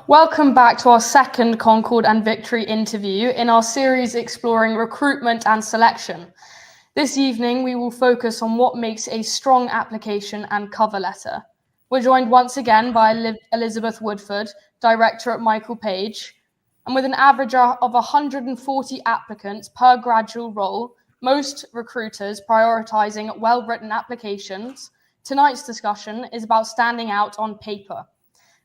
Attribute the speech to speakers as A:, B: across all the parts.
A: Welcome back to our second Concord and Victory interview in our series exploring recruitment and selection. This evening, we will focus on what makes a strong application and cover letter. We're joined once again by Elizabeth Woodforde, Director at Michael Page, and with an average of 140 applicants per graduate role, most recruiters prioritizing well-written applications, tonight's discussion is about standing out on paper.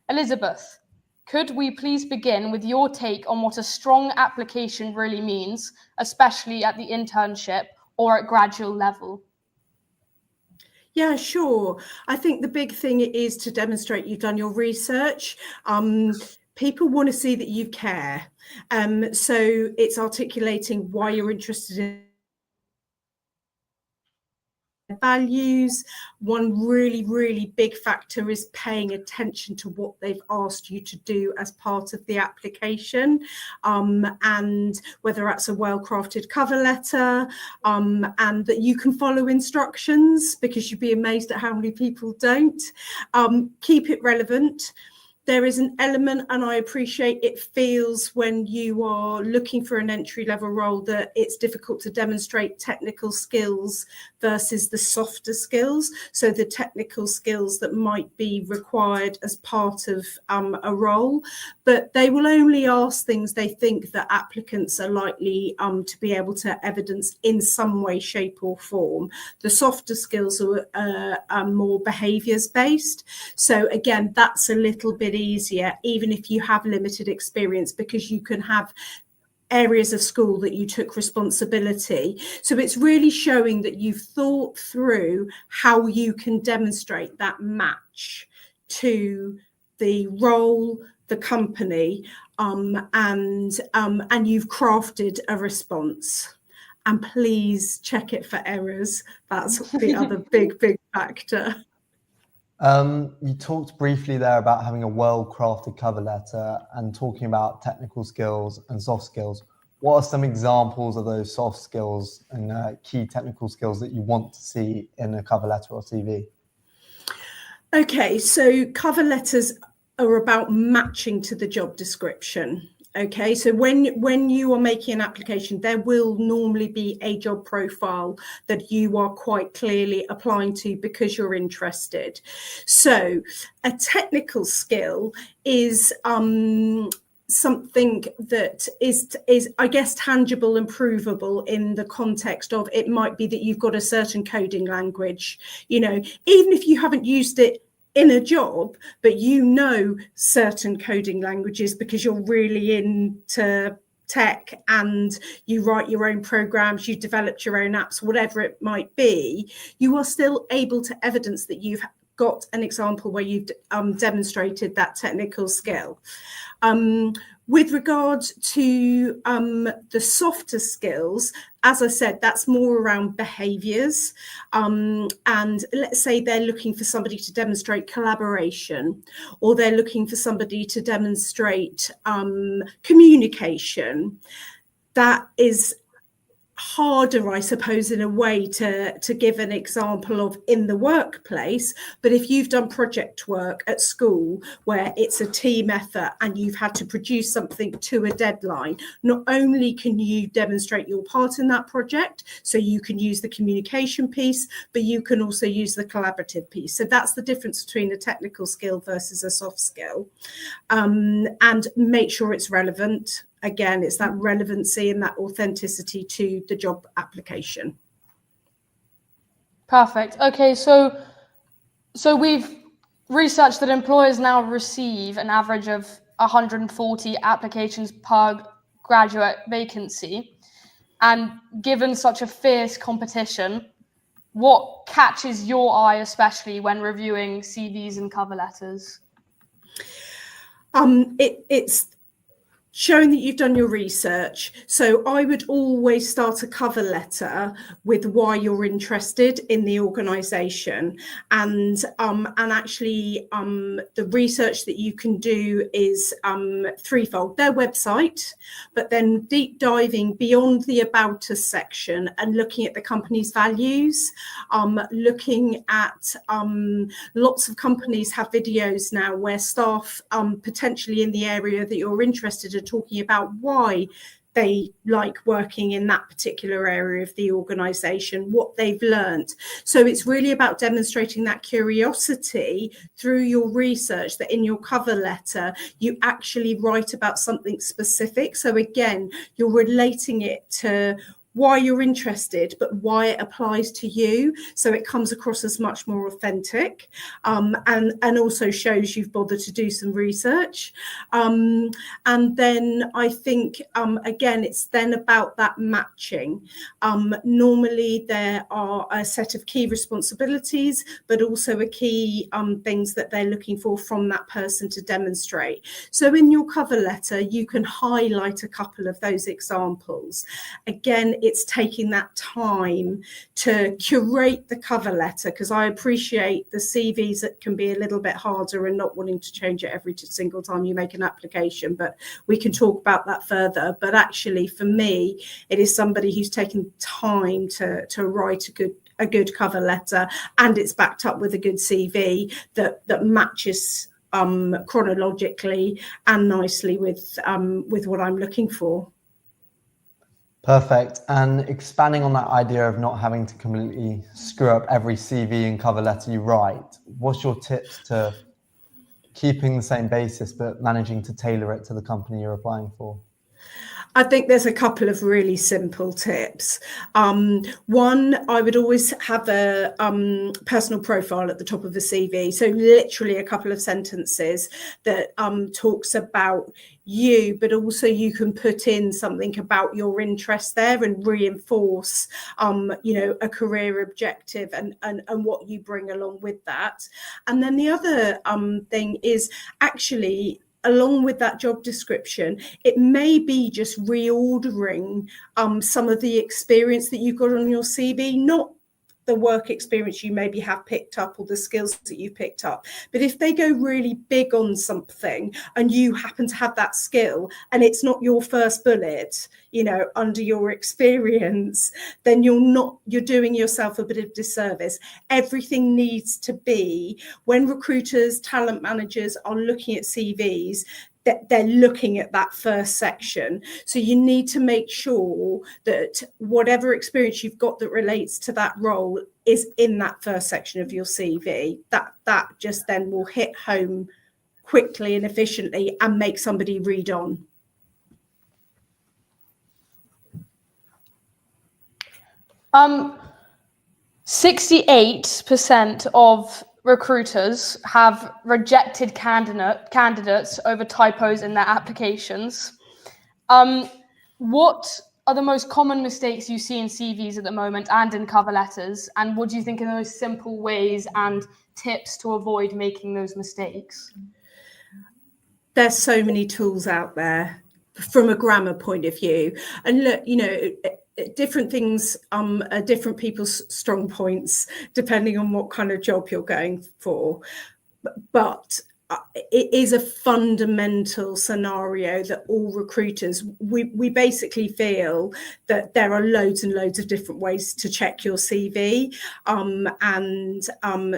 A: Elizabeth, could we please begin with your take on what a strong application really means, especially at the internship or at graduate level?
B: Yeah, sure. I think the big thing is to demonstrate you've done your research. People want to see that you care. So it's articulating why you're interested in values. One really big factor is paying attention to what they've asked you to do as part of the application, and whether that's a well-crafted cover letter, and that you can follow instructions, because you'd be amazed at how many people don't. Keep it relevant. There is an element, and I appreciate it feels when you are looking for an entry-level role that it's difficult to demonstrate technical skills versus the softer skills. So the technical skills that might be required as part of a role, but they will only ask things they think that applicants are likely to be able to evidence in some way, shape or form. The softer skills are more behaviours based. So again, that's a little bit easier, even if you have limited experience, because you can have areas of school that you took responsibility. So it's really showing that you've thought through how you can demonstrate that match to the role, the company, and you've crafted a response. And please check it for errors. That's the other big factor.
C: You talked briefly there about having a well-crafted cover letter and talking about technical skills and soft skills. What are some examples of those soft skills and key technical skills that you want to see in a cover letter or CV?
B: Okay, so cover letters are about matching to the job description. Okay, so when you are making an application, there will normally be a job profile that you are quite clearly applying to because you're interested. So a technical skill is something that is I guess tangible and provable in the context of it might be that you've got a certain coding language, you know, even if you haven't used it in a job, but you know certain coding languages because you're really into tech and you write your own programs, you developed your own apps, whatever it might be, you are still able to evidence that you've got an example where you've demonstrated that technical skill. With regards to the softer skills, as I said, that's more around behaviours. And let's say they're looking for somebody to demonstrate collaboration, or they're looking for somebody to demonstrate communication. That is harder, I suppose, in a way to give an example of in the workplace. But if you've done project work at school where it's a team effort and you've had to produce something to a deadline, not only can you demonstrate your part in that project, so you can use the communication piece, but you can also use the collaborative piece. So that's the difference between a technical skill versus a soft skill. And make sure it's relevant. Again, it's that relevancy and that authenticity to the job application.
A: Perfect. Okay, so we've researched that employers now receive an average of 140 applications per graduate vacancy. And given such a fierce competition, what catches your eye, especially when reviewing CVs and cover letters?
B: It's Showing that you've done your research. So I would always start a cover letter with why you're interested in the organisation, and actually the research that you can do is threefold: their website, but then deep diving beyond the About Us section and looking at the company's values, looking at lots of companies have videos now where staff potentially in the area that you're interested in talking about why they like working in that particular area of the organisation, what they've learned. So it's really about demonstrating that curiosity through your research, that in your cover letter you actually write about something specific. So again, you're relating it to why you're interested, but why it applies to you. So it comes across as much more authentic, and also shows you've bothered to do some research. And then I think, again, it's then about that matching. Normally there are a set of key responsibilities, but also a key things that they're looking for from that person to demonstrate. So in your cover letter, you can highlight a couple of those examples. Again, it's taking that time to curate the cover letter, because I appreciate the CVs that can be a little bit harder and not wanting to change it every single time you make an application, but we can talk about that further. But actually for me, it is somebody who's taken time to write a good cover letter, and it's backed up with a good CV that matches chronologically and nicely with what I'm looking for.
C: Perfect. And expanding on that idea of not having to completely screw up every CV and cover letter you write, what's your tips to keeping the same basis but managing to tailor it to the company you're applying for?
B: I think there's a couple of really simple tips. One, I would always have a personal profile at the top of the CV. So literally a couple of sentences that talks about you, but also you can put in something about your interest there and reinforce, a career objective and what you bring along with that. And then the other thing is actually, along with that job description, it may be just reordering some of the experience that you've got on your CV, not the work experience you maybe have picked up or the skills that you picked up. But if they go really big on something and you happen to have that skill and it's not your first bullet, under your experience, then you're doing yourself a bit of disservice. Everything needs to be, when recruiters, talent managers are looking at CVs, that they're looking at that first section. So you need to make sure that whatever experience you've got that relates to that role is in that first section of your CV. That just then will hit home quickly and efficiently and make somebody read on.
A: Um, 68% of recruiters have rejected candidates over typos in their applications. What are the most common mistakes you see in CVs at the moment and in cover letters? And what do you think are those simple ways and tips to avoid making those mistakes?
B: There's so many tools out there from a grammar point of view. And look, different things are different people's strong points depending on what kind of job you're going for. But it is a fundamental scenario that all recruiters, we basically feel that there are loads and loads of different ways to check your CV.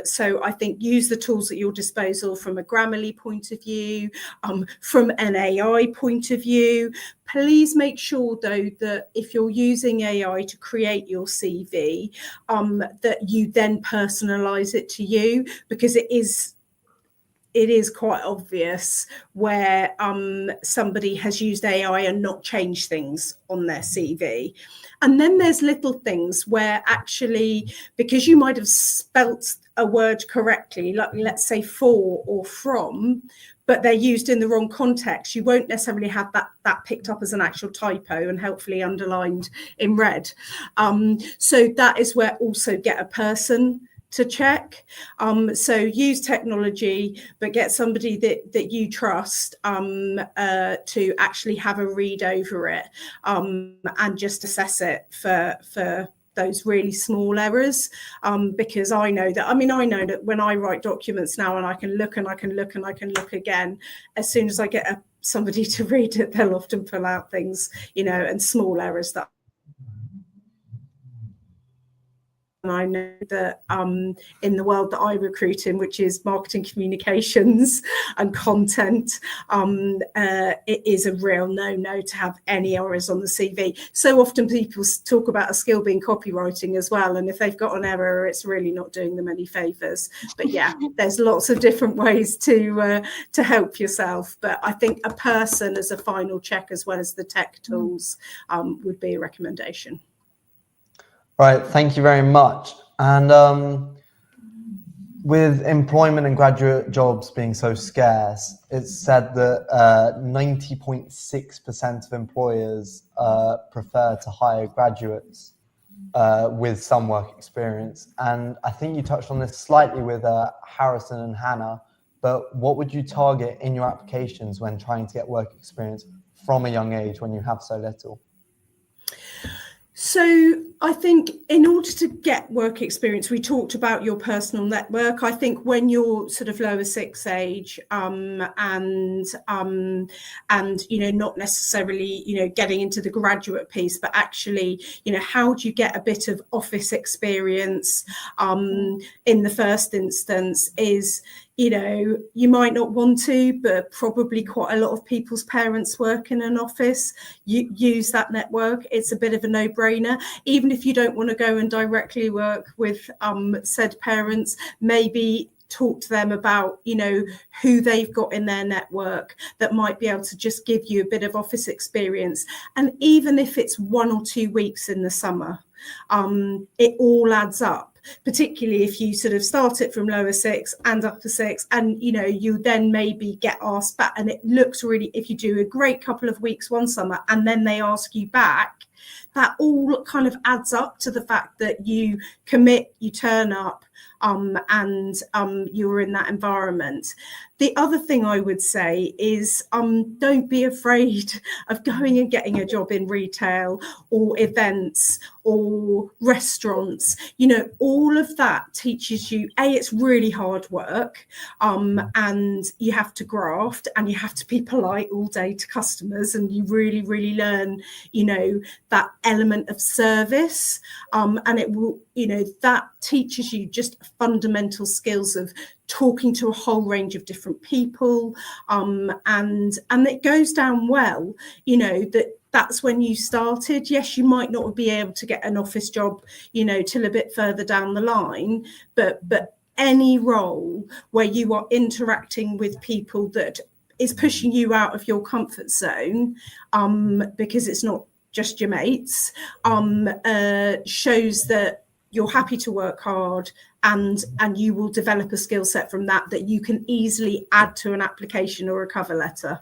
B: So I think use the tools at your disposal from a Grammarly point of view, from an AI point of view. Please make sure, though, that if you're using AI to create your CV, that you then personalize it to you, because it is quite obvious where somebody has used AI and not changed things on their CV. And then there's little things where actually, because you might have spelt a word correctly, like let's say for or from, but they're used in the wrong context, you won't necessarily have that picked up as an actual typo and helpfully underlined in red. So that is where also get a person to check. So use technology, but get somebody that you trust to actually have a read over it and just assess it for those really small errors, because I know that when I write documents now, and I can look and I can look and I can look again, as soon as I get somebody to read it, they'll often pull out things, and small errors that. And I know that in the world that I recruit in, which is marketing communications and content, it is a real no-no to have any errors on the CV. So often people talk about a skill being copywriting as well, and if they've got an error, it's really not doing them any favours. But yeah, there's lots of different ways to help yourself. But I think a person as a final check, as well as the tech tools, would be a recommendation.
C: Right, thank you very much. And with employment and graduate jobs being so scarce, it's said that 90.6% of employers prefer to hire graduates with some work experience. And I think you touched on this slightly with Harrison and Hannah, but what would you target in your applications when trying to get work experience from a young age when you have so little?
B: So I think in order to get work experience, we talked about your personal network. I think when you're sort of lower six age and not necessarily getting into the graduate piece, but actually how do you get a bit of office experience in the first instance is you might not want to, but probably quite a lot of people's parents work in an office. You use that network. It's a bit of a no-brainer. Even if you don't want to go and directly work with said parents, maybe talk to them about who they've got in their network that might be able to just give you a bit of office experience. And even if it's 1 or 2 weeks in the summer, it all adds up. Particularly if you sort of start it from lower six and upper six, and you then maybe get asked back, and it looks really, if you do a great couple of weeks one summer and then they ask you back, that all kind of adds up to the fact that you commit, you turn up, and you're in that environment. The other thing I would say is don't be afraid of going and getting a job in retail or events or restaurants. All of that teaches you, it's really hard work, and you have to graft and you have to be polite all day to customers, and you really, really learn, that element of service, and it will, that teaches you just fundamental skills of talking to a whole range of different people, and it goes down well, that's when you started. Yes, you might not be able to get an office job, till a bit further down the line, but any role where you are interacting with people that is pushing you out of your comfort zone, because it's not just your mates, shows that you're happy to work hard, and you will develop a skill set from that you can easily add to an application or a cover letter.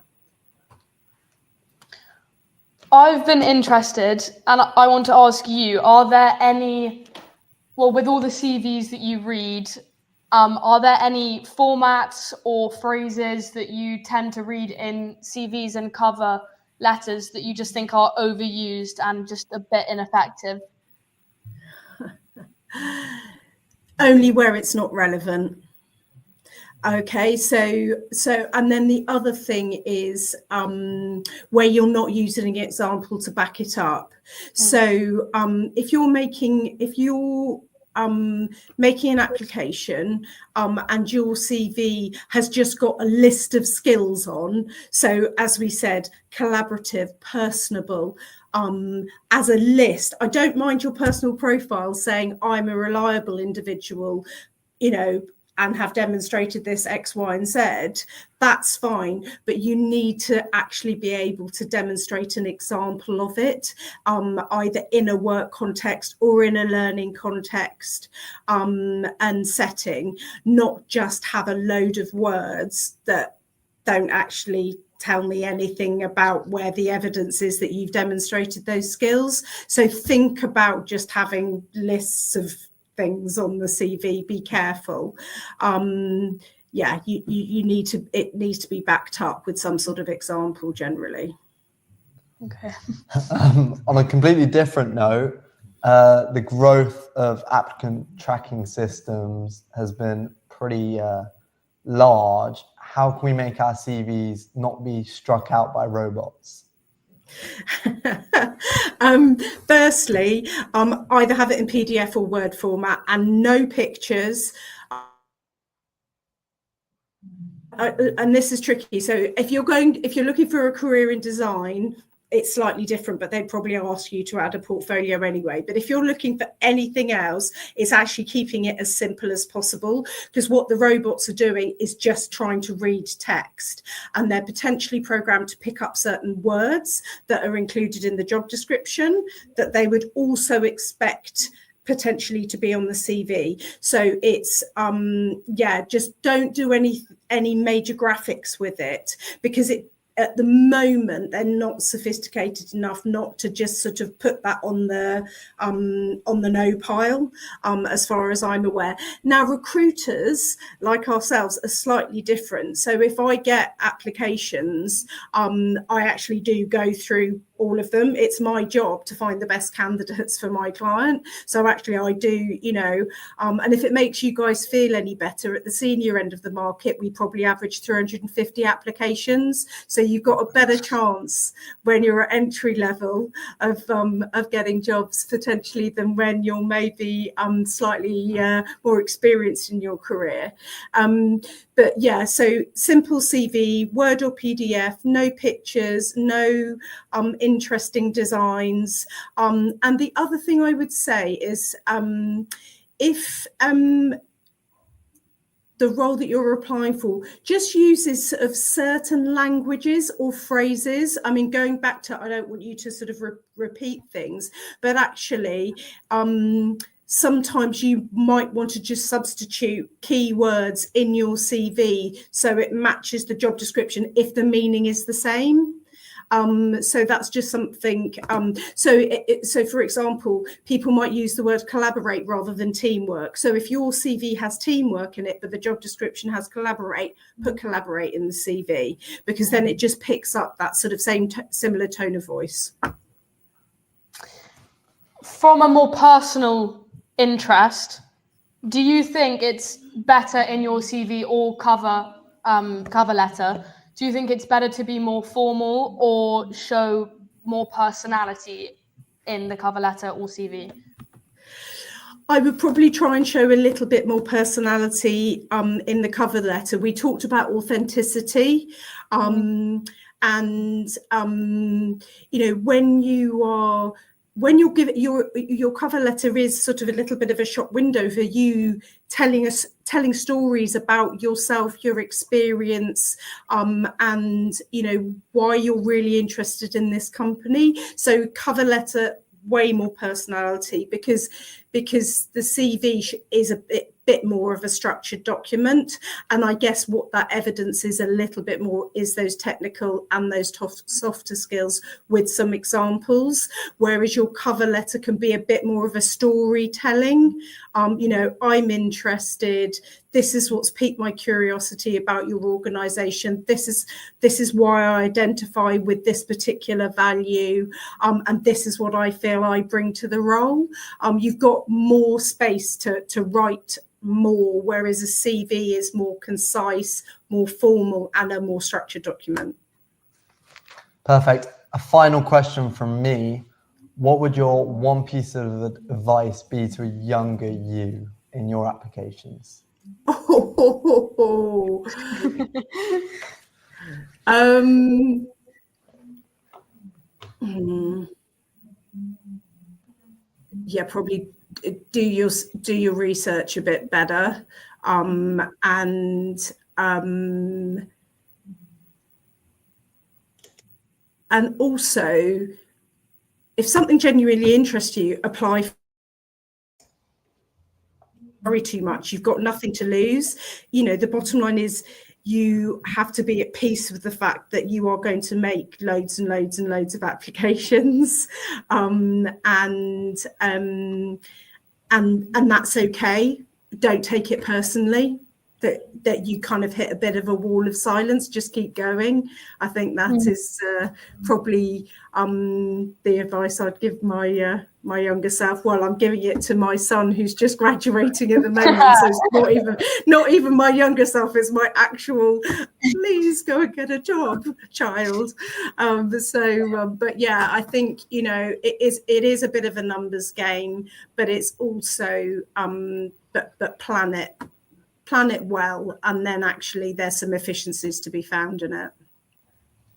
A: I've been interested, and I want to ask you, are there any, with all the CVs that you read, are there any formats or phrases that you tend to read in CVs and cover letters that you just think are overused and just a bit ineffective?
B: Only where it's not relevant. Okay, so and then the other thing is where you're not using an example to back it up. So if you're making an application and your CV has just got a list of skills on, so as we said, collaborative, personable, as a list, I don't mind your personal profile saying I'm a reliable individual, and have demonstrated this X, Y, and Z, that's fine. But you need to actually be able to demonstrate an example of it, either in a work context or in a learning context and setting, not just have a load of words that don't actually tell me anything about where the evidence is that you've demonstrated those skills. So think about just having lists of things on the CV, be careful. Yeah, you need to, it needs to be backed up with some sort of example generally.
A: Okay.
C: On a completely different note, the growth of applicant tracking systems has been pretty large. How can we make our CVs not be struck out by robots?
B: Firstly, either have it in PDF or Word format and no pictures. And this is tricky. So if you're looking for a career in design, it's slightly different, but they'd probably ask you to add a portfolio anyway. But if you're looking for anything else, it's actually keeping it as simple as possible, because what the robots are doing is just trying to read text, and they're potentially programmed to pick up certain words that are included in the job description that they would also expect potentially to be on the CV. So it's yeah, just don't do any major graphics with it, because at the moment they're not sophisticated enough not to just sort of put that on the no pile, as far as I'm aware. Now, recruiters like ourselves are slightly different. So if I get applications, I actually do go through all of them. It's my job to find the best candidates for my client. So actually I do, you know, and if it makes you guys feel any better, at the senior end of the market, we probably average 350 applications. So you've got a better chance when you're at entry level of getting jobs potentially than when you're maybe slightly more experienced in your career. But yeah, so simple CV, Word or PDF, no pictures, no interesting designs. And the other thing I would say is if the role that you're applying for just uses sort of certain languages or phrases. I mean, going back to, I don't want you to sort of repeat things, but actually, sometimes you might want to just substitute keywords in your CV so it matches the job description if the meaning is the same. So that's just something. So for example, people might use the word collaborate rather than teamwork. So if your CV has teamwork in it, but the job description has collaborate, put collaborate in the CV, because then it just picks up that sort of similar tone of voice.
A: From a more personal interest, do you think it's better in your CV or cover letter? Do you think it's better to be more formal or show more personality in the cover letter or CV?
B: I would probably try and show a little bit more personality in the cover letter. We talked about authenticity, and you know, when you're giving your cover letter is sort of a little bit of a shop window for you, telling stories about yourself, your experience, and you know why you're really interested in this company. So cover letter, way more personality, because the CV is a bit more of a structured document, and I guess what that evidence is a little bit more is those technical and those softer skills with some examples, whereas your cover letter can be a bit more of a storytelling. You know, I'm interested, this is what's piqued my curiosity about your organization, this is why I identify with this particular value, and this is what I feel I bring to the role. You've got more space to write more, whereas a CV is more concise, more formal, and a more structured document.
C: Perfect. A final question from me. What would your one piece of advice be to a younger you in your applications?
B: Yeah, probably do your research a bit better, and also, if something genuinely interests you, apply. Worry too much, you've got nothing to lose. You know, the bottom line is you have to be at peace with the fact that you are going to make loads and loads and loads of applications, and and that's okay. Don't take it personally that you kind of hit a bit of a wall of silence. Just keep going. I think that is probably the advice I'd give my my younger self. Well, I'm giving it to my son who's just graduating at the moment, so it's not even my younger self, it's my actual please go and get a job child. But yeah, I think, you know, it is a bit of a numbers game, but it's also but plan it well, and then actually there's some efficiencies to be found in it.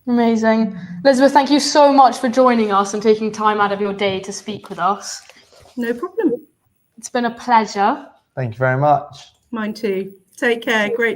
A: Amazing. Elizabeth, thank you so much for joining us and taking time out of your day to speak with us.
B: No problem.
A: It's been a pleasure.
C: Thank you very much.
B: Mine too. Take care. Great.